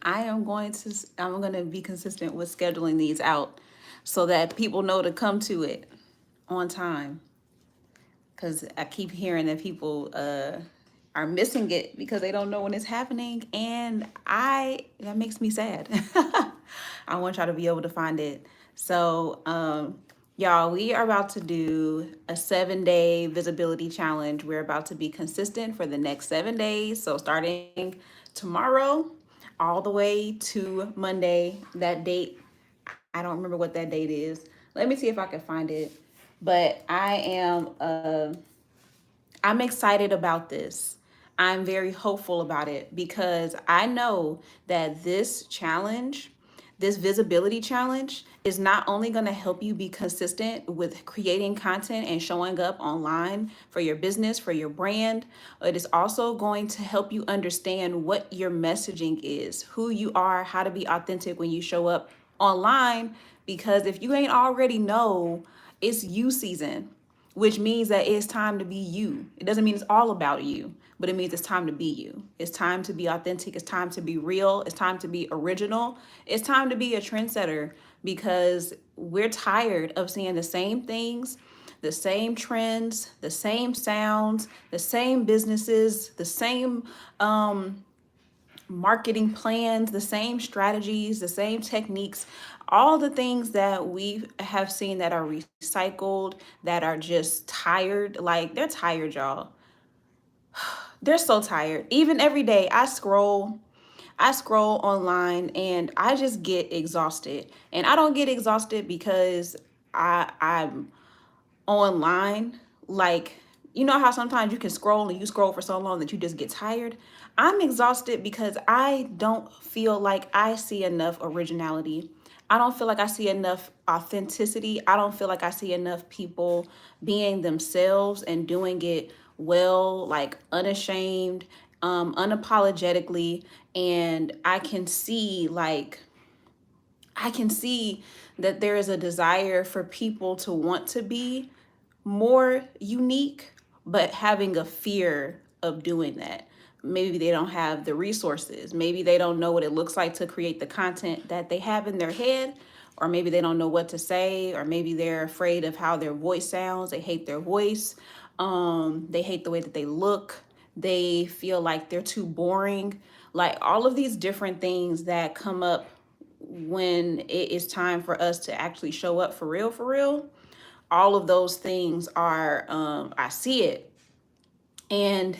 I'm going to be consistent with scheduling these out so that people know to come to it on time. Because I keep hearing that people are missing it because they don't know when it's happening, and I that makes me sad. I want y'all to be able to find it. So, y'all, we are about to do a 7 day visibility challenge. We're about to be consistent for the next 7 days. So, starting tomorrow all the way to Monday, that date, I don't remember what that date is. Let me see if I can find it. But I'm excited about this. I'm very hopeful about it because I know that this challenge, this visibility challenge, is not only going to help you be consistent with creating content and showing up online for your business, for your brand, it is also going to help you understand what your messaging is, who you are, how to be authentic when you show up online. Because if you ain't already know, it's you season, which means that it's time to be you. It doesn't mean it's all about you, but it means it's time to be you. It's time to be authentic. It's time to be real. It's time to be original. It's time to be a trendsetter because we're tired of seeing the same things, the same trends, the same sounds, the same businesses, the same marketing plans, the same strategies, the same techniques, all the things that we have seen that are recycled, that are just tired. Like, they're tired, y'all. They're so tired. Even every day I scroll online and I just get exhausted. And I don't get exhausted because I'm online. Like, you know how sometimes you can scroll and you scroll for so long that you just get tired? I'm exhausted because I don't feel like I see enough originality. I don't feel like I see enough authenticity. I don't feel like I see enough people being themselves and doing it well, like unashamed, unapologetically. And I can see that there is a desire for people to want to be more unique, but having a fear of doing that. Maybe they don't have the resources. Maybe they don't know what it looks like to create the content that they have in their head, or maybe they don't know what to say, or maybe they're afraid of how their voice sounds. They hate their voice. They hate the way that they look. They feel like they're too boring. Like, all of these different things that come up when it is time for us to actually show up for real, all of those things are, I see it. And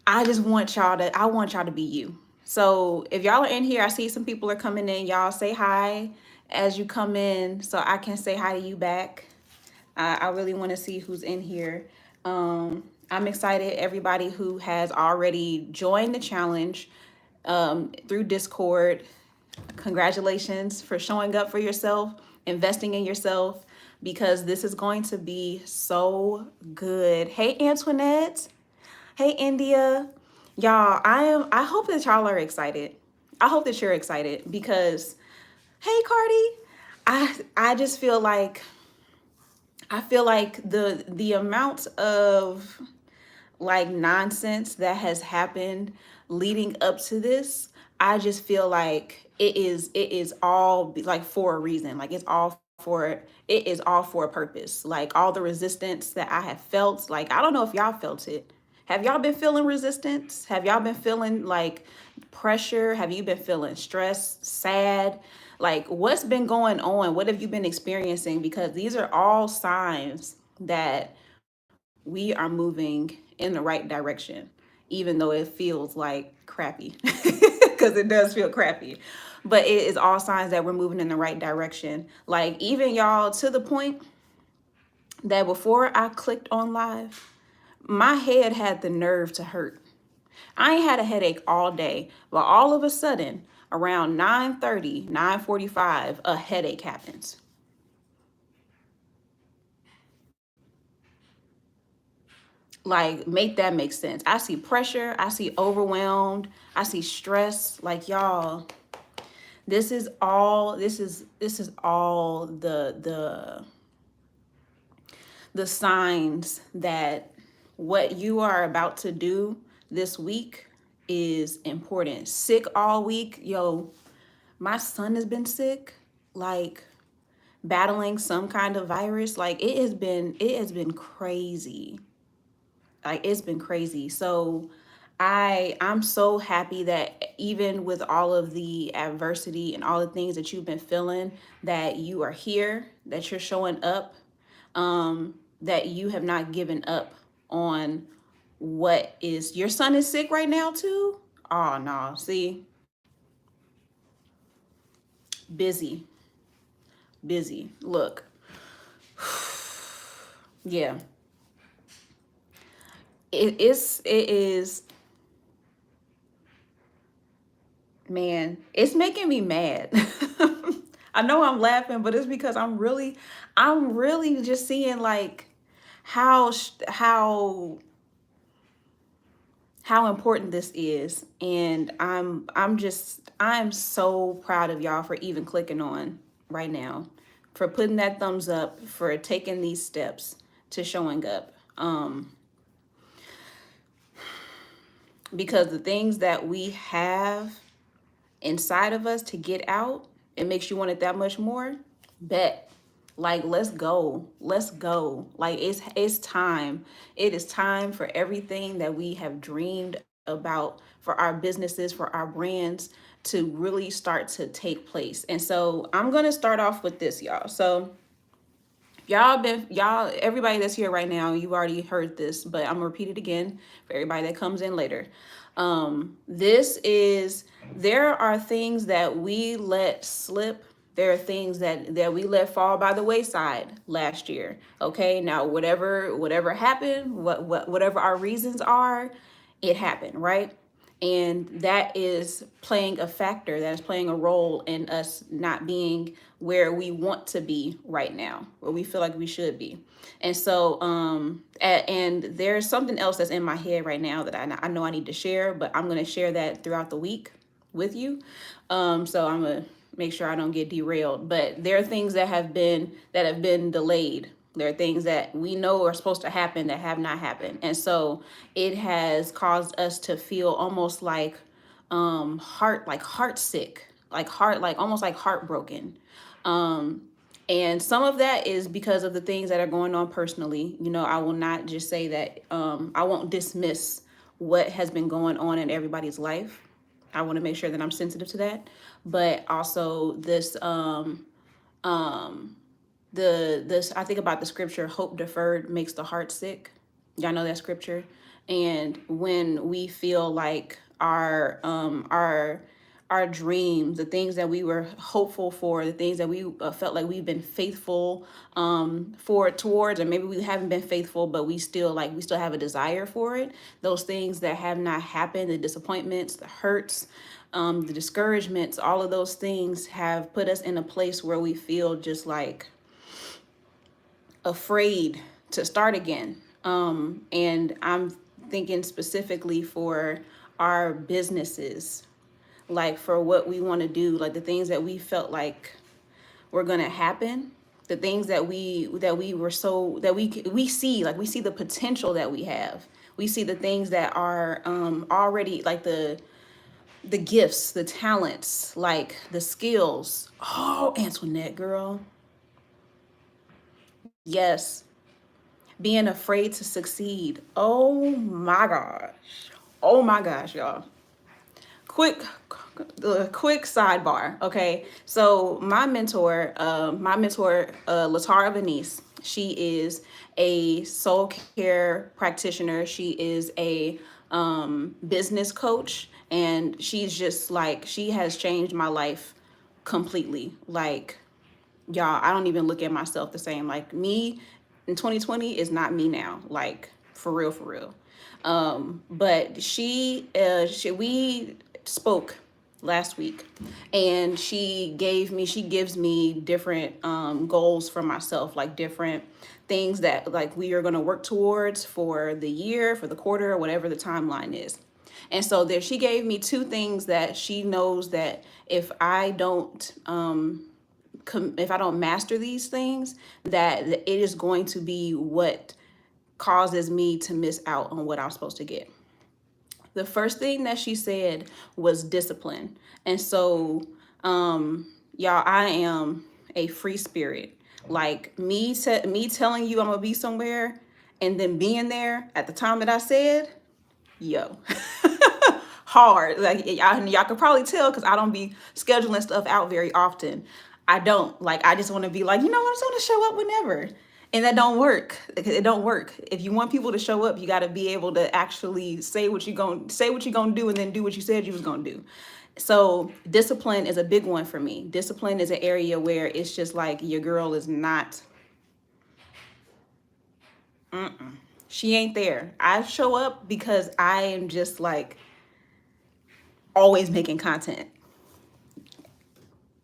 I want y'all to be you. So if y'all are in here, I see some people are coming in. Y'all say hi as you come in so I can say hi to you back. I really want to see who's in here. I'm excited. Everybody who has already joined the challenge through Discord, congratulations for showing up for yourself, investing in yourself, because this is going to be so good. Hey, Antoinette. Hey, India. Y'all, I hope that y'all are excited. I hope that you're excited because, hey, Cardi, I just feel like the amount of like nonsense that has happened leading up to this, I just feel like it is all like for a reason. Like, it is all for a purpose. Like, all the resistance that I have felt, like, I don't know if y'all felt it. Have y'all been feeling resistance? Have y'all been feeling like pressure? Have you been feeling stressed, sad? Like, what's been going on? What have you been experiencing? Because these are all signs that we are moving in the right direction, even though it feels like crappy, because it does feel crappy. But it is all signs that we're moving in the right direction. Like, even y'all, to the point that before I clicked on live, my head had the nerve to hurt. I ain't had a headache all day, but all of a sudden, around 9:30, 9:45, a headache happens. Like, make that make sense. I see pressure, I see overwhelmed, I see stress. Like, y'all, this is all the signs that what you are about to do this week is important. Sick all week. Yo, my son has been sick, like battling some kind of virus. Like it has been crazy. Like it's been crazy. So I'm so happy that even with all of the adversity and all the things that you've been feeling, that you are here, that you're showing up, that you have not given up on what is. Your son is sick right now too? Oh no. See, busy, busy. Look, yeah. It is, man, it's making me mad. I know I'm laughing, but it's because I'm really just seeing like how how important this is, and I'm so proud of y'all for even clicking on right now, for putting that thumbs up, for taking these steps to showing up. Because the things that we have inside of us to get out, it makes you want it that much more. Bet. Like, let's go. Let's go. Like, it's time. It is time for everything that we have dreamed about, for our businesses, for our brands, to really start to take place. And so I'm gonna start off with this, y'all. So y'all, everybody that's here right now, you already heard this, but I'm gonna repeat it again for everybody that comes in later. This is, there are things that we let slip. There are things that we let fall by the wayside last year. Okay, now whatever happened, whatever our reasons are, it happened, right? And that is playing a factor, that is playing a role in us not being where we want to be right now, where we feel like we should be. And so and there's something else that's in my head right now that I know I need to share, but I'm going to share that throughout the week with you. So I'm going to make sure I don't get derailed. But there are things that have been delayed. There are things that we know are supposed to happen that have not happened. And so it has caused us to feel almost like heart sick, like almost like heartbroken. Um and some of that is because of the things that are going on personally. I will not just say that, I won't dismiss what has been going on in everybody's life. I want to make sure that I'm sensitive to that. But also this this I think about the scripture, hope deferred makes the heart sick. Y'all know that scripture. And when we feel like our dreams, the things that we were hopeful for, the things that we felt like we've been faithful for towards, or maybe we haven't been faithful, but we still have a desire for it. Those things that have not happened, the disappointments, the hurts, the discouragements, all of those things have put us in a place where we feel just like afraid to start again. And I'm thinking specifically for our businesses, like for what we want to do, like the things that we felt like were going to happen, the things that we were so that we see, like we see the potential that we have. We see the things that are already, like the gifts, the talents, like the skills. Oh, Antoinette, girl. Yes, being afraid to succeed. Oh my gosh. Oh my gosh, y'all. Quick quick sidebar. Okay, so my mentor, Latara Venice, she is a soul care practitioner. She is a business coach, and she's just like, she has changed my life completely. Like, y'all, I don't even look at myself the same. Like, me in 2020 is not me now. Like, for real, for real. But we spoke last week, and she gives me different goals for myself, like different things that like we are going to work towards for the year, for the quarter, whatever the timeline is. And so there, she gave me two things that she knows that if I don't master these things, that it is going to be what causes me to miss out on what I'm supposed to get. the first thing that she said was discipline. And so, y'all, I am a free spirit. Like me telling you I'm gonna be somewhere and then being there at the time that I said, yo, hard. Like y'all can probably tell because I don't be scheduling stuff out very often. I don't like. I just want to be like, you know what? I'm just gonna show up whenever, and that don't work. It don't work. If you want people to show up, you got to be able to actually say what you gonna do, and then do what you said you was gonna do. So discipline is a big one for me. Discipline is an area where it's just like your girl is not. She ain't there. I show up because I am just like always making content.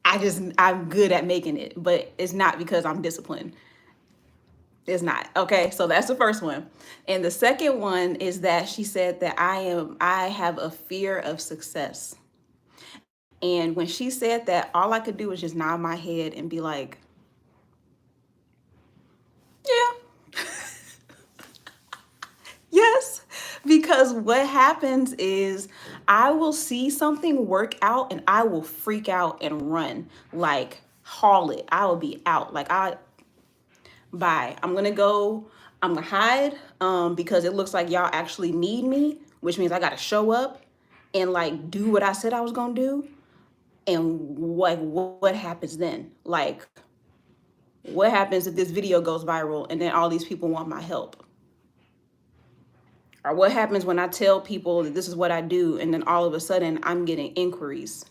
I'm good at making it, but it's not because I'm disciplined. It's not. Okay. So that's the first one. And the second one is that she said that I have a fear of success. And when she said that, all I could do was just nod my head and be like, yeah, yes. Because what happens is I will see something work out and I will freak out and run, like haul it. I will be out. Like bye. I'm gonna hide because it looks like y'all actually need me, which means I gotta show up and like do what I said I was gonna do. And what happens then? Like, what happens if this video goes viral and then all these people want my help? Or what happens when I tell people that this is what I do and then all of a sudden I'm getting inquiries?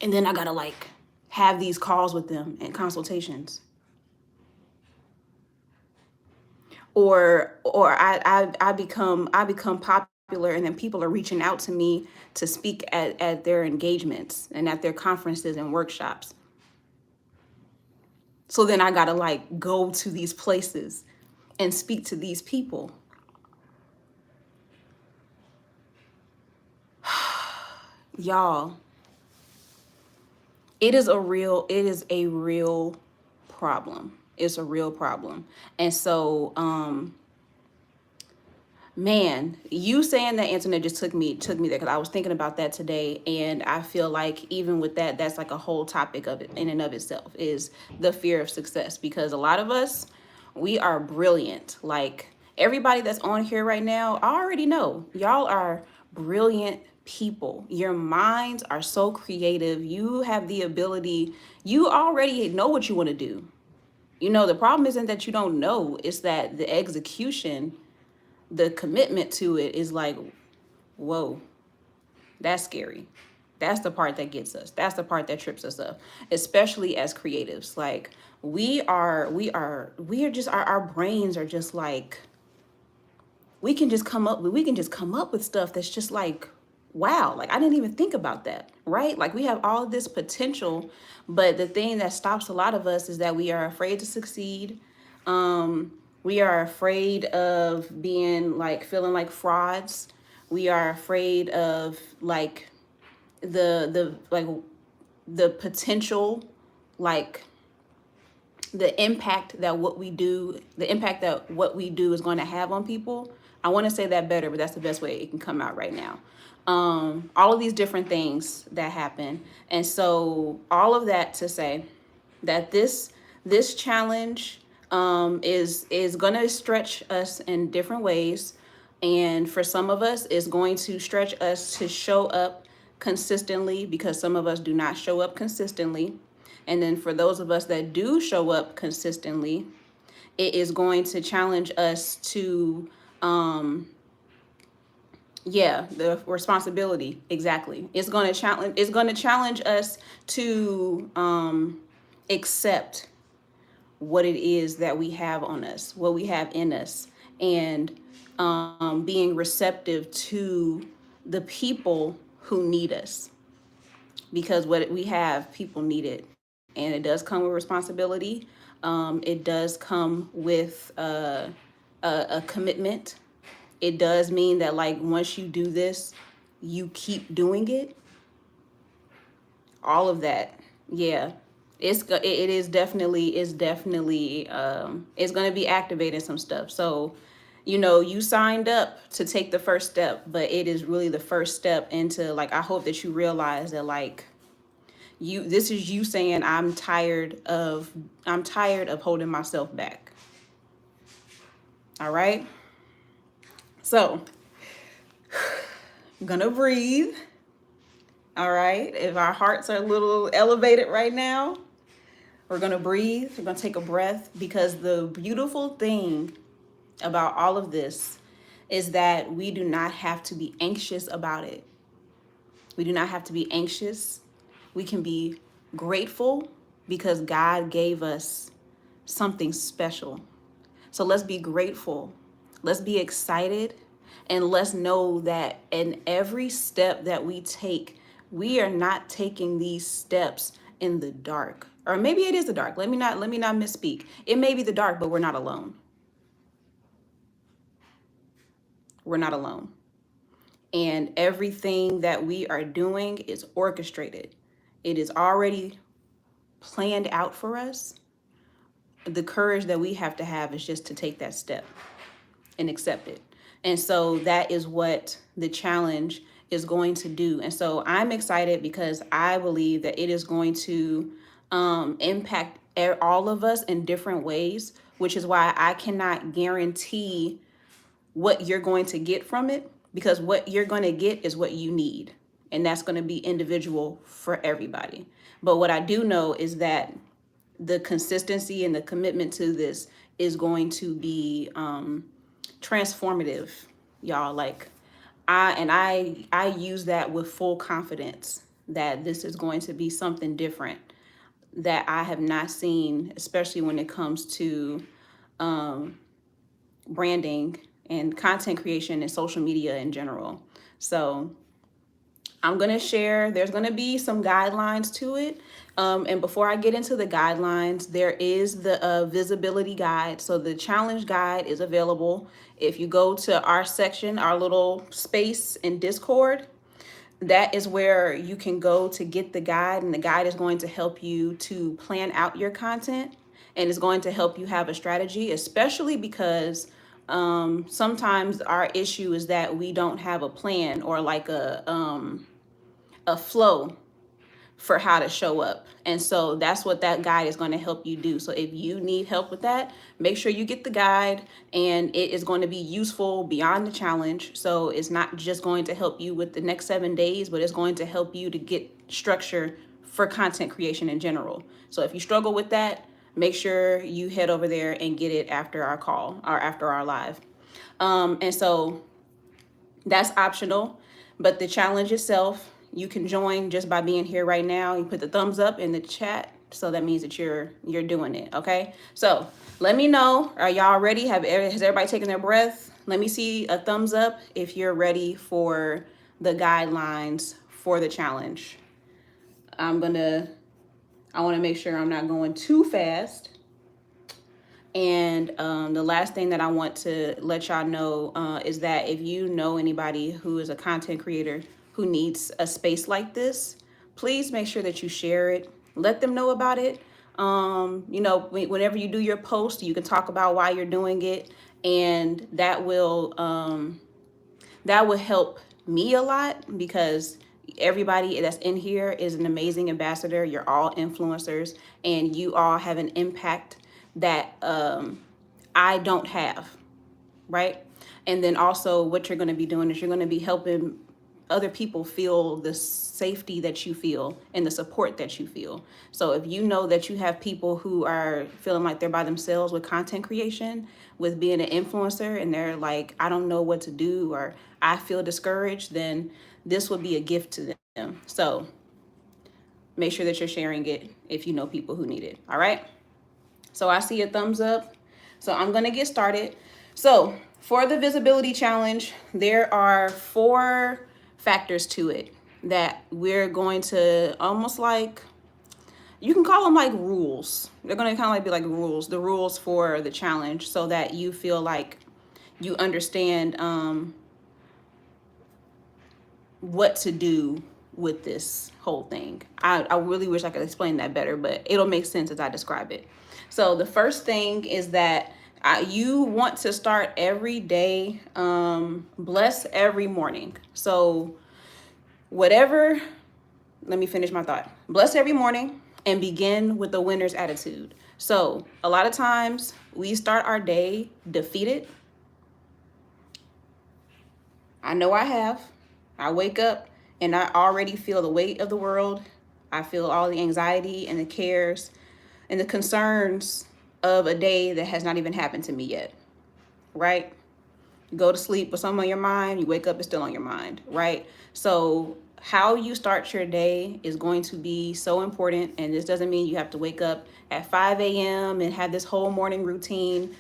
And then I gotta like have these calls with them and consultations. Or I become popular and then people are reaching out to me to speak at their engagements and at their conferences and workshops. So then I gotta like go to these places and speak to these people. Y'all, it is a real problem. It's a real problem. And so man, you saying that, Antoinette, just took me there because I was thinking about that today, and I feel like even with that, that's like a whole topic of it in and of itself is the fear of success. Because a lot of us, we are brilliant. Like everybody that's on here right now, I already know y'all are brilliant people. Your minds are so creative. You have the ability. You already know what you want to do. You know, the problem isn't that you don't know; it's that the execution, the commitment to it is like, whoa, that's scary. That's the part that gets us. That's the part that trips us up, especially as creatives. Like we are just our brains are just like we can just come up with stuff that's just like, wow, like I didn't even think about that, right? Like we have all this potential, but the thing that stops a lot of us is that we are afraid to succeed. We are afraid of being like feeling like frauds. We are afraid of like the the potential, like the impact that what we do is going to have on people. I want to say that better, but that's the best way it can come out right now. All of these different things that happen. And so all of that to say that this challenge is going to stretch us in different ways. And for some of us, it's going to stretch us to show up consistently because some of us do not show up consistently. And then for those of us that do show up consistently, it is going to challenge us to, the responsibility. Exactly. It's going to challenge us to accept what it is that we have on us, what we have in us, and being receptive to the people who need us. Because what we have, people need it. And it does come with responsibility. It does come with a commitment. It does mean that like once you do this, you keep doing it. All of that, yeah. It is definitely it's going to be activating some stuff. So you signed up to take the first step, but it is really the first step into, like, I hope that you realize that, like, this is you saying, I'm tired of holding myself back. All right. So I'm gonna breathe. All right. If our hearts are a little elevated right now, we're gonna breathe. We're gonna take a breath, because the beautiful thing about all of this is that we do not have to be anxious about it. We do not have to be anxious. We can be grateful, because God gave us something special. So let's be grateful. Let's be excited. And let's know that in every step that we take, we are not taking these steps in the dark. Or maybe it is the dark. Let me not misspeak. It may be the dark, but we're not alone. We're not alone. And everything that we are doing is orchestrated. It is already planned out for us. The courage that we have to have is just to take that step and accept it. And so that is what the challenge is going to do. And so I'm excited, because I believe that it is going to impact all of us in different ways, which is why I cannot guarantee what you're going to get from it, because what you're going to get is what you need. And that's going to be individual for everybody. But what I do know is that the consistency and the commitment to this is going to be transformative, y'all. Like, I use that with full confidence, that this is going to be something different that I have not seen, especially when it comes to branding and content creation and social media in general. So I'm going to share, there's going to be some guidelines to it. And before I get into the guidelines, there is the visibility guide. So the challenge guide is available. If you go to our section, our little space in Discord, that is where you can go to get the guide. And the guide is going to help you to plan out your content, and it's going to help you have a strategy, especially because sometimes our issue is that we don't have a plan, or like a flow for how to show up. And so that's what that guide is going to help you do. So if you need help with that, make sure you get the guide, and it is going to be useful beyond the challenge. So it's not just going to help you with the next 7 days, but it's going to help you to get structure for content creation in general. So if you struggle with that, make sure you head over there and get it after our call or after our live. And so that's optional, but the challenge itself, you can join just by being here right now. You put the thumbs up in the chat, so that means that you're doing it. Okay, so let me know, are y'all ready? Has everybody taken their breath? Let me see a thumbs up if you're ready for the guidelines for the challenge. I want to make sure I'm not going too fast. And the last thing that I want to let y'all know is that if you know anybody who is a content creator who needs a space like this, please make sure that you share it. Let them know about it. Whenever you do your post, you can talk about why you're doing it, and that will help me a lot, because everybody that's in here is an amazing ambassador. You're all influencers, and you all have an impact that I don't have, right? And then also what you're going to be doing is you're going to be helping other people feel the safety that you feel and the support that you feel. So if you know that you have people who are feeling like they're by themselves with content creation, with being an influencer, and they're like, I don't know what to do, or I feel discouraged, then this would be a gift to them. So make sure that you're sharing it if you know people who need it. All right. So I see a thumbs up. So I'm going to get started. So for the visibility challenge, there are 4 factors to it that we're going to almost like, you can call them like rules. They're going to kind of like be like rules, the rules for the challenge, so that you feel like you understand what to do with this whole thing. I really wish I could explain that better, but it'll make sense as I describe it. So the first thing is that You want to start every day, bless every morning. So whatever, let me finish my thought. Bless every morning and begin with the winner's attitude. So a lot of times we start our day defeated. I know I have. I wake up and I already feel the weight of the world. I feel all the anxiety and the cares and the concerns of a day that has not even happened to me yet, right? You go to sleep with something on your mind, you wake up, it's still on your mind, right? So how you start your day is going to be so important. And this doesn't mean you have to wake up at 5 a.m. and have this whole morning routine.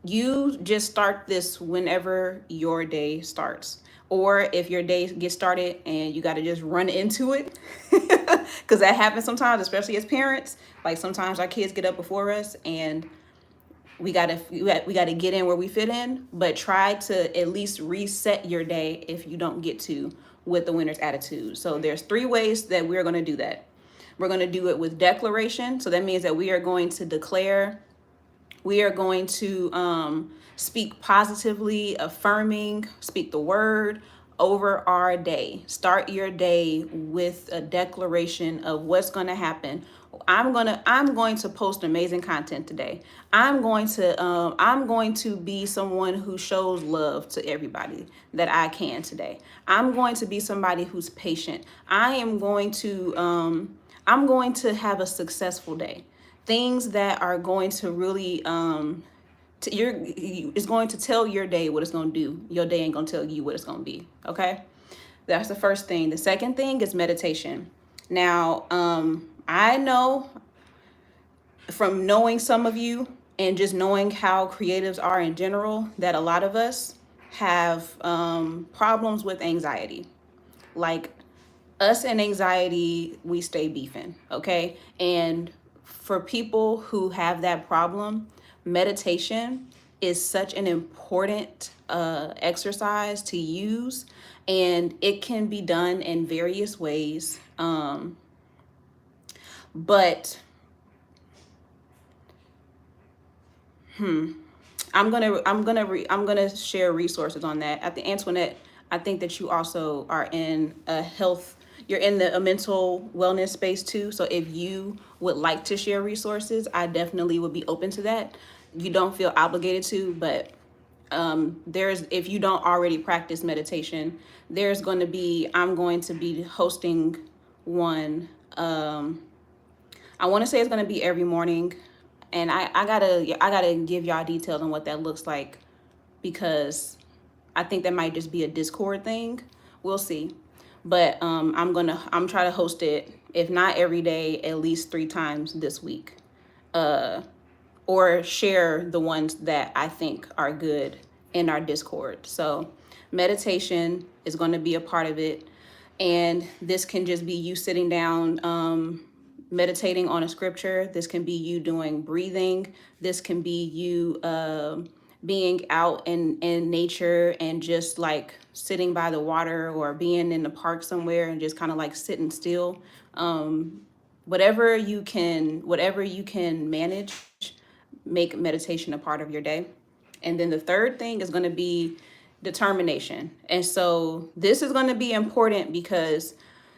You just start this whenever your day starts. Or if your day gets started and you got to just run into it, because that happens sometimes, especially as parents. Like sometimes our kids get up before us and we gotta get in where we fit in, but try to at least reset your day if you don't get to with the winner's attitude. So there's three ways that we're going to do that. We're going to do it with declaration. So that means that we are going to declare, we are going to speak positively, affirming, speak the word over our day. Start your day with a declaration of what's going to happen. I'm going to post amazing content today. I'm going to be someone who shows love to everybody that I can today. I'm going to be somebody who's patient. I'm going to have a successful day. Things that are going to really it's going to tell your day what it's going to do. Your day ain't going to tell you what it's going to be. Okay, that's the first thing. The second thing is meditation. Now, I know from knowing some of you and just knowing how creatives are in general that a lot of us have problems with anxiety. Like us and anxiety, we stay beefing, okay? And for people who have that problem, meditation is such an important exercise to use, and it can be done in various ways. But I'm gonna share resources on that. At the Antoinette, I think that you also are in a health. You're in a mental wellness space too. So if you would like to share resources, I definitely would be open to that. You don't feel obligated to, but there's if you don't already practice meditation, I'm going to be hosting one. I want to say it's going to be every morning, and I gotta give y'all details on what that looks like, because I think that might just be a Discord thing. We'll see. But I'm trying to host it, if not every day, at least 3 times this week. Or share the ones that I think are good in our Discord. So meditation is going to be a part of it. And this can just be you sitting down, meditating on a scripture. This can be you doing breathing. This can be you being out in nature and just like sitting by the water, or being in the park somewhere and just kind of like sitting still. Whatever you can manage, make meditation a part of your day. And then the third thing is going to be determination. And so this is going to be important, because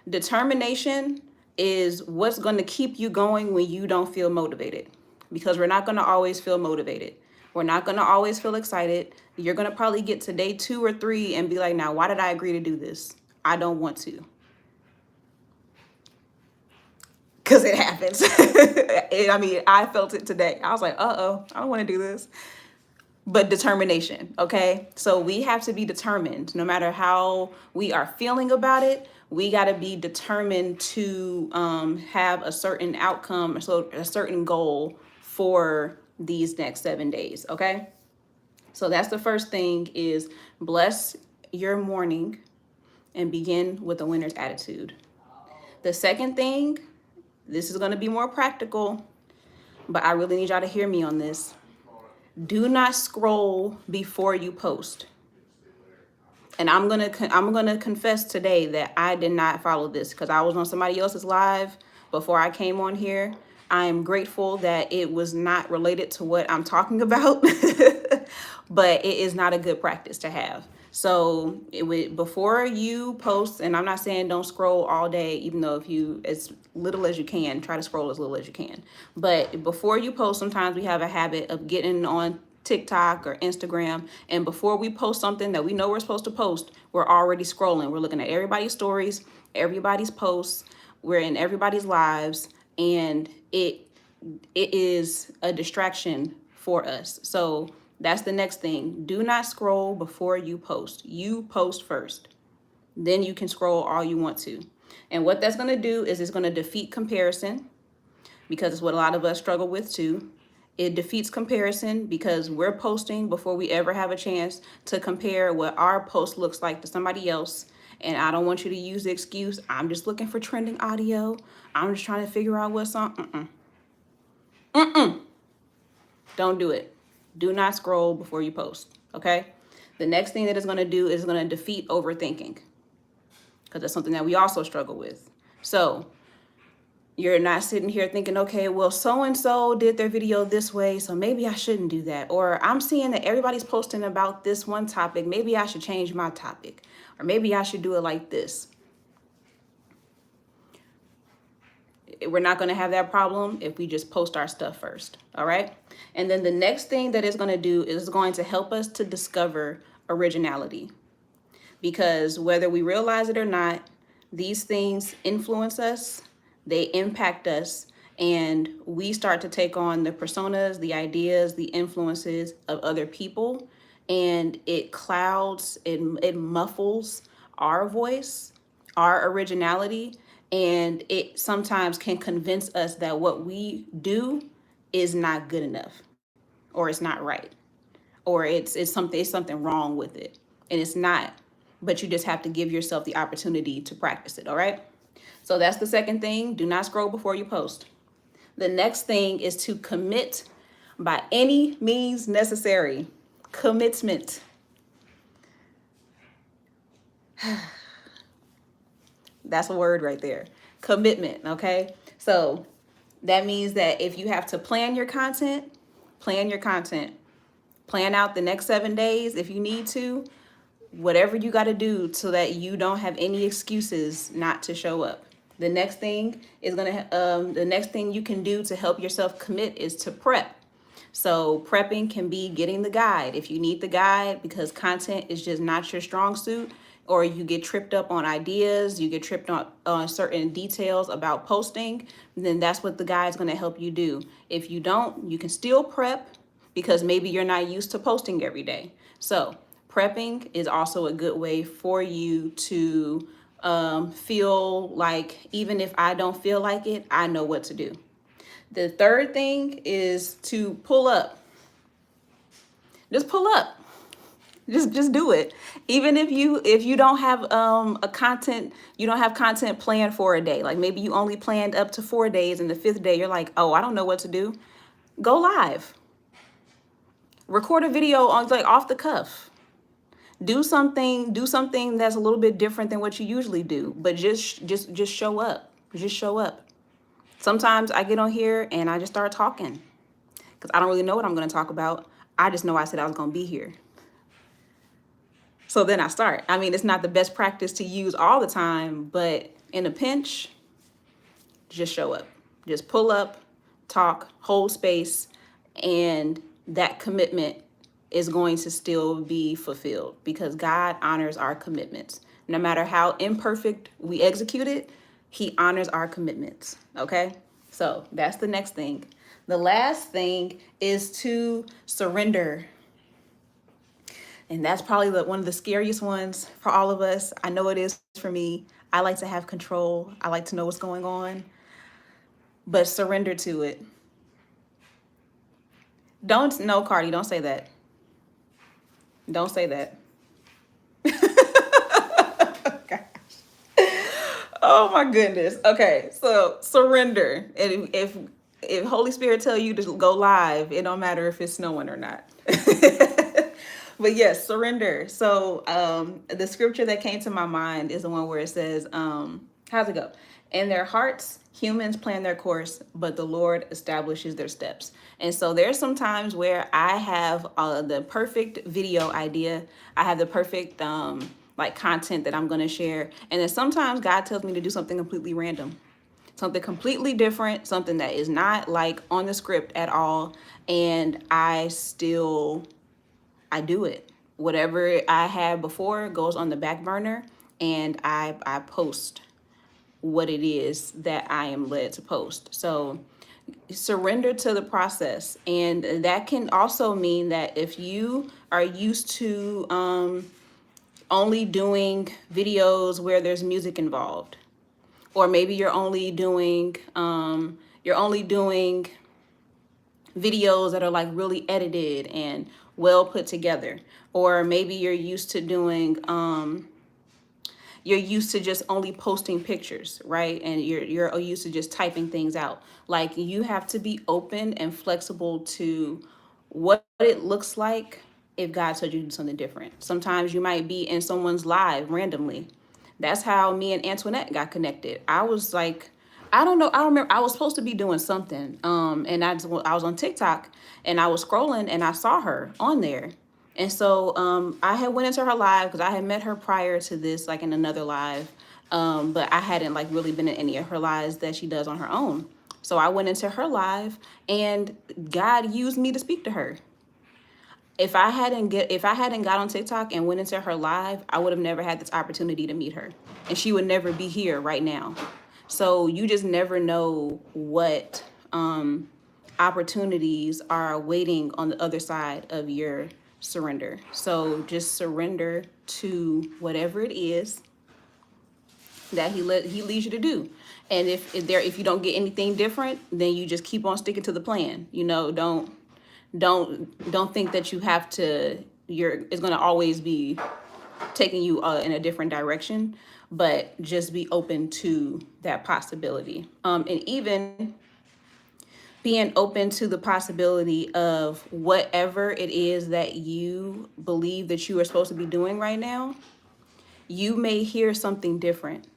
determination is what's going to keep you going when you don't feel motivated. Because we're not going to always feel motivated. We're not going to always feel excited. You're going to probably get to day 2 or 3 and be like, now, why did I agree to do this? I don't want to. Because it happens. I mean, I felt it today. I was like, I don't want to do this. But determination, okay? So we have to be determined. No matter how we are feeling about it, we got to be determined to have a certain outcome, so a certain goal for these next 7 days, okay? So that's the first thing, is bless your morning and begin with a winner's attitude. The second thing, this is going to be more practical, but I really need y'all to hear me on this. Do not scroll before you post. And I'm gonna confess today that I did not follow this, because I was on somebody else's live before I came on here. I'm grateful that it was not related to what I'm talking about, but it is not a good practice to have. So before you post, and I'm not saying don't scroll all day, even though if you, as little as you can, try to scroll as little as you can. But before you post, sometimes we have a habit of getting on TikTok or Instagram, and before we post something that we know we're supposed to post, we're already scrolling. We're looking at everybody's stories, everybody's posts, we're in everybody's lives, and it is a distraction for us. So that's the next thing. Do not scroll before you post. You post first. Then you can scroll all you want to. And what that's going to do is it's going to defeat comparison, because it's what a lot of us struggle with too. It defeats comparison because we're posting before we ever have a chance to compare what our post looks like to somebody else. And I don't want you to use the excuse, I'm just looking for trending audio. I'm just trying to figure out what's on. Don't do it. Do not scroll before you post, okay? The next thing that it's going to do is going to defeat overthinking, because that's something that we also struggle with. So you're not sitting here thinking, okay, well, so-and-so did their video this way, so maybe I shouldn't do that. Or I'm seeing that everybody's posting about this one topic. Maybe I should change my topic. Or maybe I should do it like this. We're not going to have that problem if we just post our stuff first, all right? And then the next thing that it's going to do is going to help us to discover originality. Because whether we realize it or not, these things influence us, they impact us, and we start to take on the personas, the ideas, the influences of other people, and it clouds, it muffles our voice, our originality, and it sometimes can convince us that what we do is not good enough, or it's not right, or it's something wrong with it, and it's not. But you just have to give yourself the opportunity to practice it, all right? So that's the second thing. Do not scroll before you post. The next thing is to commit by any means necessary. Commitment. That's a word right there. Commitment, okay? So that means that if you have to plan your content, plan your content. Plan out the next 7 days if you need to. Whatever you got to do so that you don't have any excuses not to show up. The next thing you can do to help yourself commit is to prep. So prepping can be getting the guide. If you need the guide because content is just not your strong suit, or you get tripped up on ideas, you get tripped on certain details about posting, then that's what the guide is going to help you do. If you don't, you can still prep because maybe you're not used to posting every day. So prepping is also a good way for you to feel like even if I don't feel like it, I know what to do. The third thing is to pull up. Just pull up. Just do it. Even if you don't have you don't have content planned for a day. Like maybe you only planned up to 4 days, and the 5th day you're like, oh, I don't know what to do. Go live. Record a video on like off the cuff. Do something that's a little bit different than what you usually do, but just show up. Just show up. Sometimes I get on here and I just start talking because I don't really know what I'm going to talk about. I just know I said I was going to be here. So then I start. I mean, it's not the best practice to use all the time, but in a pinch, just show up. Just pull up, talk, hold space, and that commitment is going to still be fulfilled because God honors our commitments. No matter how imperfect we execute it, He honors our commitments, okay? So that's the next thing. The last thing is to surrender. And that's probably one of the scariest ones for all of us. I know it is for me. I like to have control. I like to know what's going on. But surrender to it. No, Cardi, don't say that. Don't say that. Oh my goodness. Okay, so surrender. And if Holy Spirit tell you to go live, it don't matter if it's snowing or not. But yes, surrender. So the scripture that came to my mind is the one where it says, How's it go? In their hearts, humans plan their course, but the Lord establishes their steps. And so there's some times where I have the perfect video idea. I have the perfect like content that I'm going to share. And then sometimes God tells me to do something completely random, something completely different, something that is not like on the script at all. And I do it. Whatever I had before goes on the back burner, and I post what it is that I am led to post. So surrender to the process. And that can also mean that if you are used to only doing videos where there's music involved, or maybe you're only doing videos that are like really edited and well put together, or maybe you're used to just only posting pictures, right? And you're used to just typing things out. Like, you have to be open and flexible to what it looks like if God told you to do something different. Sometimes you might be in someone's live randomly. That's how me and Antoinette got connected. I was like, I don't know. I don't remember. I was supposed to be doing something. And I was on TikTok, and I was scrolling, and I saw her on there. And so I had went into her live because I had met her prior to this, like in another live. But I hadn't like really been in any of her lives that she does on her own. So I went into her live, and God used me to speak to her. If I hadn't got on TikTok and went into her live, I would have never had this opportunity to meet her, and she would never be here right now. So you just never know what opportunities are waiting on the other side of your surrender. So just surrender to whatever it is that he leads you to do. And if you don't get anything different, then you just keep on sticking to the plan. You know, don't think that you have to it's going to always be taking you in a different direction, but just be open to that possibility. And even being open to the possibility of whatever it is that you believe that you are supposed to be doing right now, you may hear something different.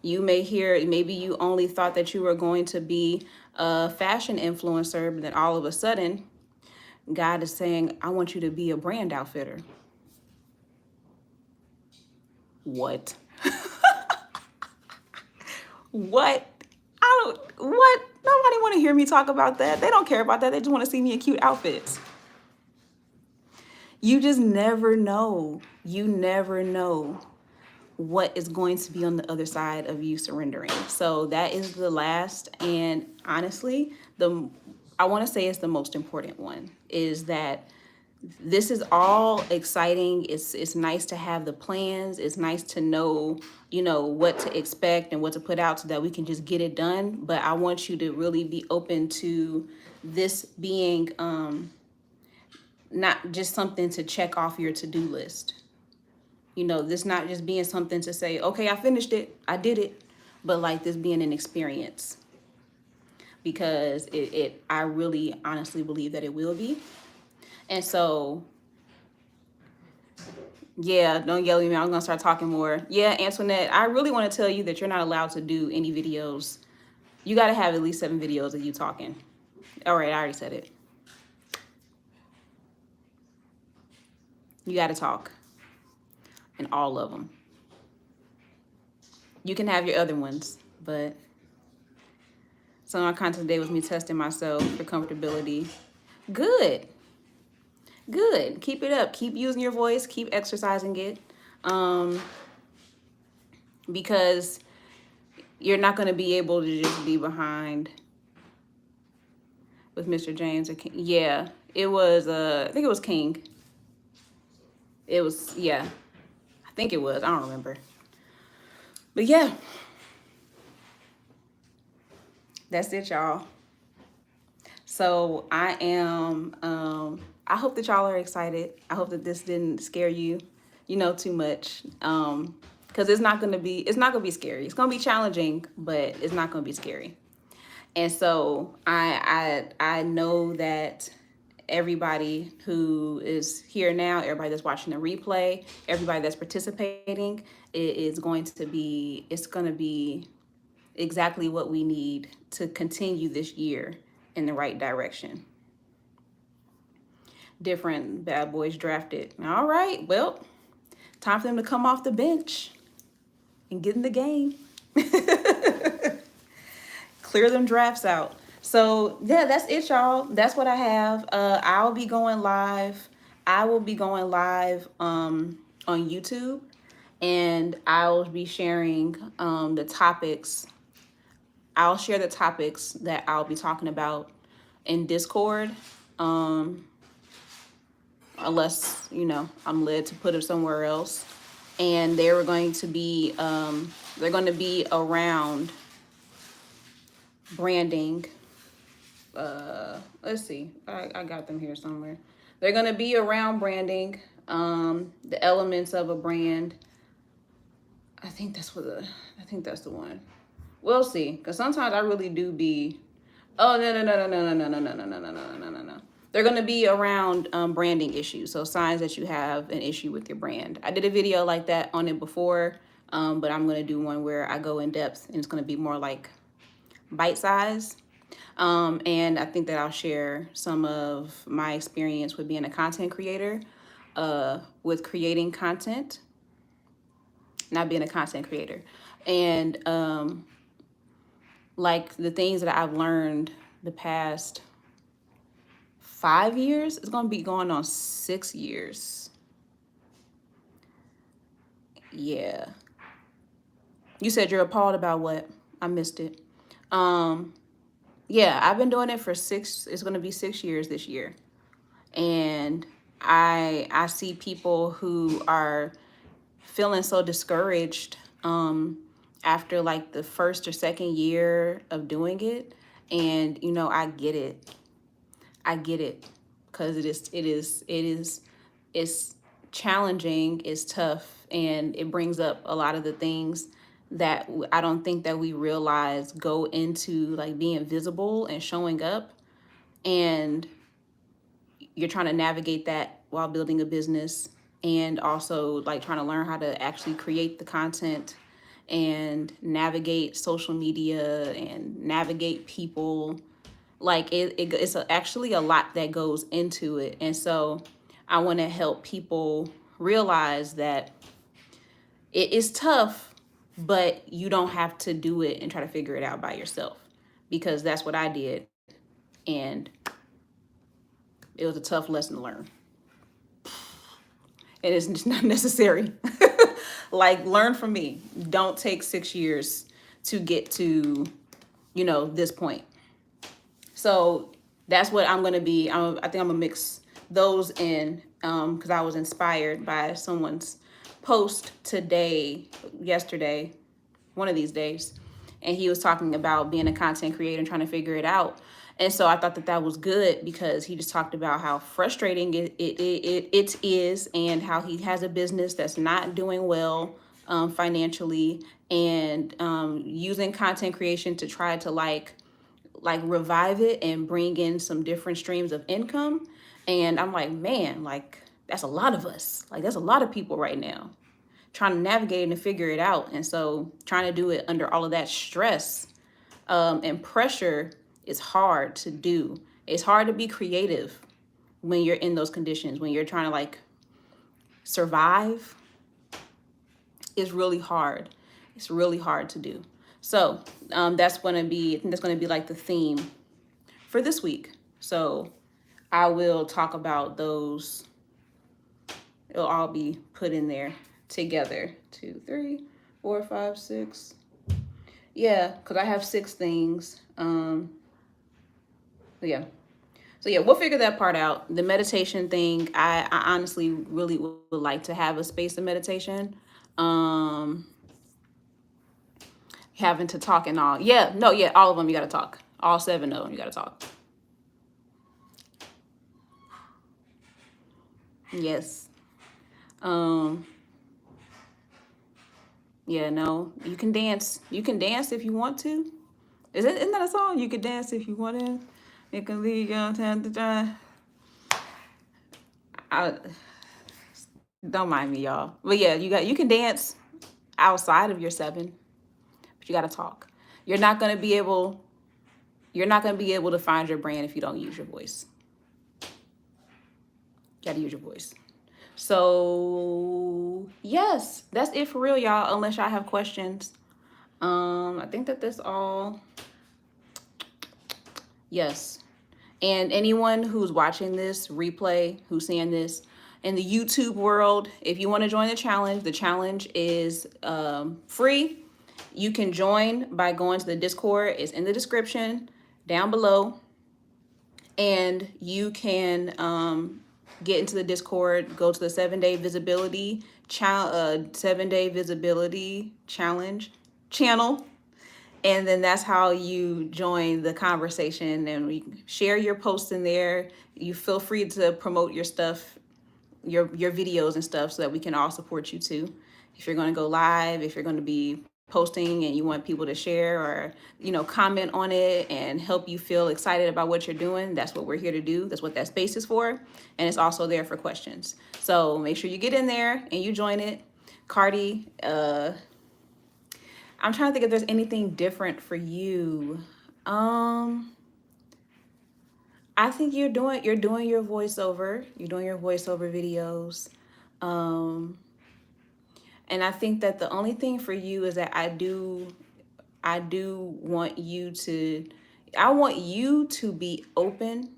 You may hear, maybe you only thought that you were going to be a fashion influencer, but then all of a sudden, God is saying, I want you to be a brand outfitter. What? What? What? Nobody want to hear me talk about that. They don't care about that. They just want to see me in cute outfits. You just never know. You never know what is going to be on the other side of you surrendering. So that is the last, and honestly, I want to say it's the most important one, is that this is all exciting. It's nice to have the plans. It's nice to know, what to expect and what to put out so that we can just get it done. But I want you to really be open to this being not just something to check off your to-do list. This not just being something to say, okay, I finished it, I did it, but like this being an experience, because I really honestly believe that it will be. And so, yeah, don't yell at me. I'm going to start talking more. Yeah, Antoinette, I really want to tell you that you're not allowed to do any videos. You got to have at least 7 videos of you talking. All right, I already said it. You got to talk in all of them. You can have your other ones, but some of my content today was me testing myself for comfortability. Good. Keep it up. Keep using your voice. Keep exercising it. Because you're not going to be able to just be behind with Mr. James or King. Yeah, it was, I think it was King. It was, yeah, I think it was. I don't remember. But yeah, that's it, y'all. So I am, I hope that y'all are excited. I hope that this didn't scare you, too much. Because it's not gonna be scary. It's gonna be challenging, but it's not gonna be scary. And so I know that everybody who is here now, everybody that's watching the replay, everybody that's participating, it's going to be exactly what we need to continue this year in the right direction. Different bad boys drafted. All right, well, time for them to come off the bench and get in the game. Clear them drafts out. So yeah, that's it, y'all. That's what I have. I'll be going live. I will be going live on YouTube, and I'll be sharing the topics. I'll share the topics that I'll be talking about in Discord. Unless, I'm led to put it somewhere else. And they're going to be around branding. Let's see, I got them here somewhere. They're going to be around branding, the elements of a brand. I think that's the one. We'll see, because sometimes I really do be, oh, no. They're going to be around branding issues, so signs that you have an issue with your brand. I did a video like that on it before, but I'm going to do one where I go in depth, and it's going to be more like bite size. And I think that I'll share some of my experience with being a content creator, with creating content, not being a content creator, and like the things that I've learned the past 5 years. It's going to be going on 6 years. Yeah. You said you're appalled about what? I missed it. Yeah, I've been doing it for it's going to be 6 years this year. And I see people who are feeling so discouraged after like the first or second year of doing it. And, I get it. Because it's challenging, it's tough, and it brings up a lot of the things that I don't think that we realize go into like being visible and showing up. And you're trying to navigate that while building a business, and also like trying to learn how to actually create the content and navigate social media and navigate people. Like it's actually a lot that goes into it. And so I want to help people realize that it is tough, but you don't have to do it and try to figure it out by yourself, because that's what I did. And it was a tough lesson to learn. And it's just not necessary. Like, learn from me. Don't take 6 years to get to, this point. So that's what I'm going to be. I think I'm going to mix those in because I was inspired by someone's post yesterday, one of these days. And he was talking about being a content creator and trying to figure it out. And so I thought that was good, because he just talked about how frustrating it is, and how he has a business that's not doing well financially, and using content creation to try to like revive it and bring in some different streams of income. And I'm like, man, like that's a lot of us. Like there's a lot of people right now trying to navigate and figure it out. And so trying to do it under all of that stress and pressure is hard to do. It's hard to be creative when you're in those conditions, when you're trying to like survive. It's really hard. It's really hard to do. So that's going to be like the theme for this week. So I will talk about those. It'll all be put in there together. 2, 3, 4, 5, 6. Yeah, because I have 6 things. Yeah. So yeah, we'll figure that part out. The meditation thing, I honestly really would like to have a space of meditation. Having to talk and all. Yeah, no, yeah, all of them you got to talk. All 7 of them you got to talk. Yes. Yeah, no, you can dance. You can dance if you want to. Isn't that a song? You can dance if you want to. It can lead you on time to try. I don't mind me, y'all. But yeah, you can dance outside of your 7, but you got to talk. You're not going to be able you're not going to be able to find your brand if you don't use your voice. You got to use your voice. So, yes, that's it for real, y'all, unless y'all have questions. I think that's all. Yes. And anyone who's watching this replay, who's seeing this in the YouTube world, if you want to join the challenge is free. You can join by going to the Discord. It's in the description down below. And you can get into the Discord, go to the 7-day visibility 7-day visibility challenge channel, and then that's how you join the conversation, and we share your posts in there. You feel free to promote your stuff, your videos and stuff, so that we can all support you too. If you're going to go live, if you're going to be posting and you want people to share or comment on it and help you feel excited about what you're doing, that's what we're here to do. That's what that space is for. And it's also there for questions. So make sure you get in there and you join it. Cardi, I'm trying to think if there's anything different for you. I think you're doing your voiceover. You're doing your voiceover videos. And I think that the only thing for you is that I do want you to be open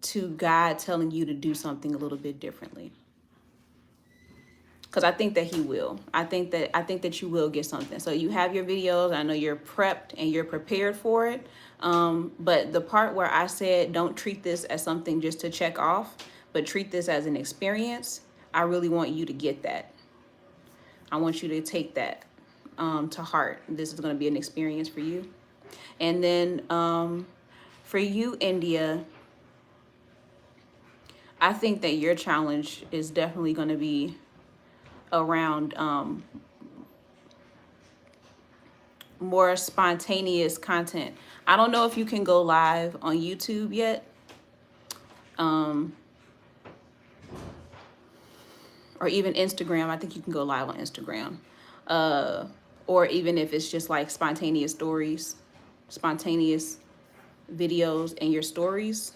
to God telling you to do something a little bit differently. Because I think that he will. I think that you will get something. So you have your videos. I know you're prepped and you're prepared for it. But the part where I said don't treat this as something just to check off, but treat this as an experience, I really want you to get that. I want you to take that to heart. This is going to be an experience for you. And then for you, India, I think that your challenge is definitely going to be around more spontaneous content. I don't know if you can go live on YouTube yet. Or even Instagram. I think you can go live on Instagram. Or even if it's just like spontaneous stories, spontaneous videos in your stories.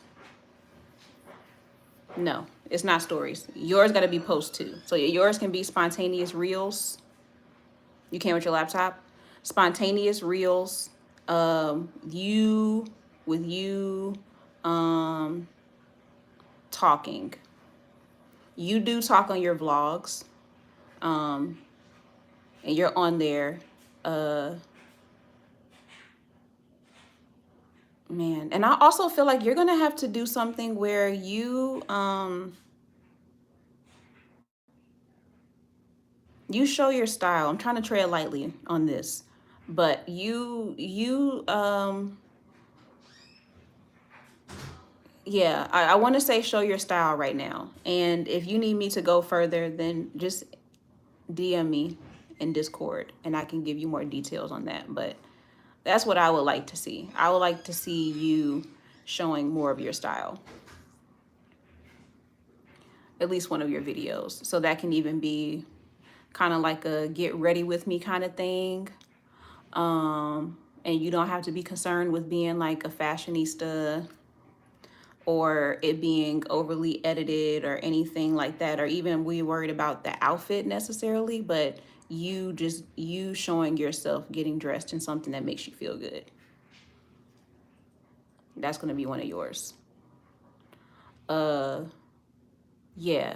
No, it's not stories. Yours got to be post too. So yours can be spontaneous reels. You can with your laptop. Spontaneous reels. You talking. You do talk on your vlogs. And you're on there. Man, and I also feel like you're gonna have to do something where you show your style. I'm trying to tread lightly on this, but yeah, I want to say show your style right now. And if you need me to go further, then just DM me in Discord and I can give you more details on that. But that's what I would like to see. I would like to see you showing more of your style. At least one of your videos. So that can even be kind of like a get ready with me kind of thing. And you don't have to be concerned with being like a fashionista or it being overly edited or anything like that, or even we worried about the outfit necessarily, but you showing yourself getting dressed in something that makes you feel good. That's going to be one of yours. Yeah.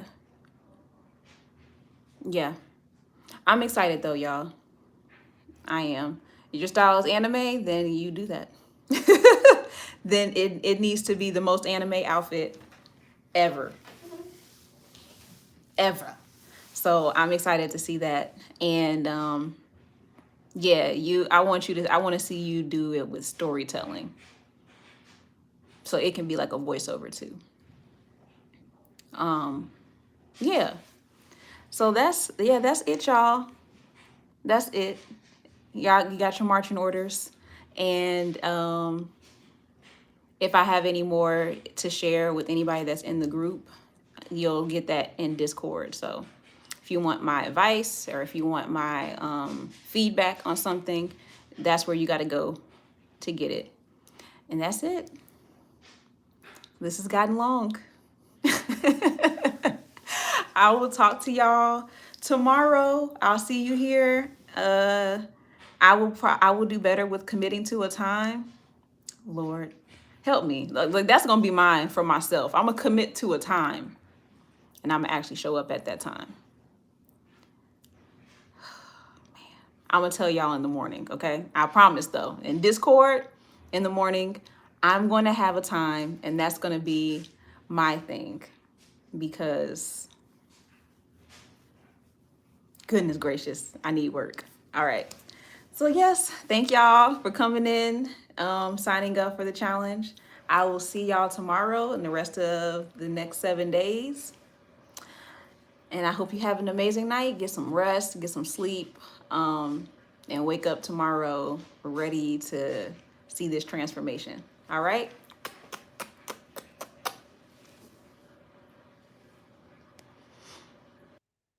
I'm excited though, y'all. I am. If your style is anime, then you do that. Then it needs to be the most anime outfit ever. So I'm excited to see that. And yeah, I want to see you do it with storytelling. So it can be like a voiceover too. Yeah. So that's it, y'all. That's it. Y'all, you got your marching orders. And if I have any more to share with anybody that's in the group, you'll get that in Discord. So if you want my advice or if you want my feedback on something, that's where you got to go to get it. And that's it. This has gotten long. I will talk to y'all tomorrow. I'll see you here. I will do better with committing to a time. Lord, help me. Like that's gonna be mine for myself. I'm gonna commit to a time, and I'm gonna actually show up at that time. I'm gonna tell y'all in the morning, okay? I promise though. In Discord, in the morning, I'm gonna have a time, and that's gonna be my thing, because goodness gracious, I need work. All right. So yes, thank y'all for coming in, signing up for the challenge. I will see y'all tomorrow and the rest of the next 7 days. And I hope you have an amazing night. Get some rest, get some sleep, and wake up tomorrow ready to see this transformation. All right.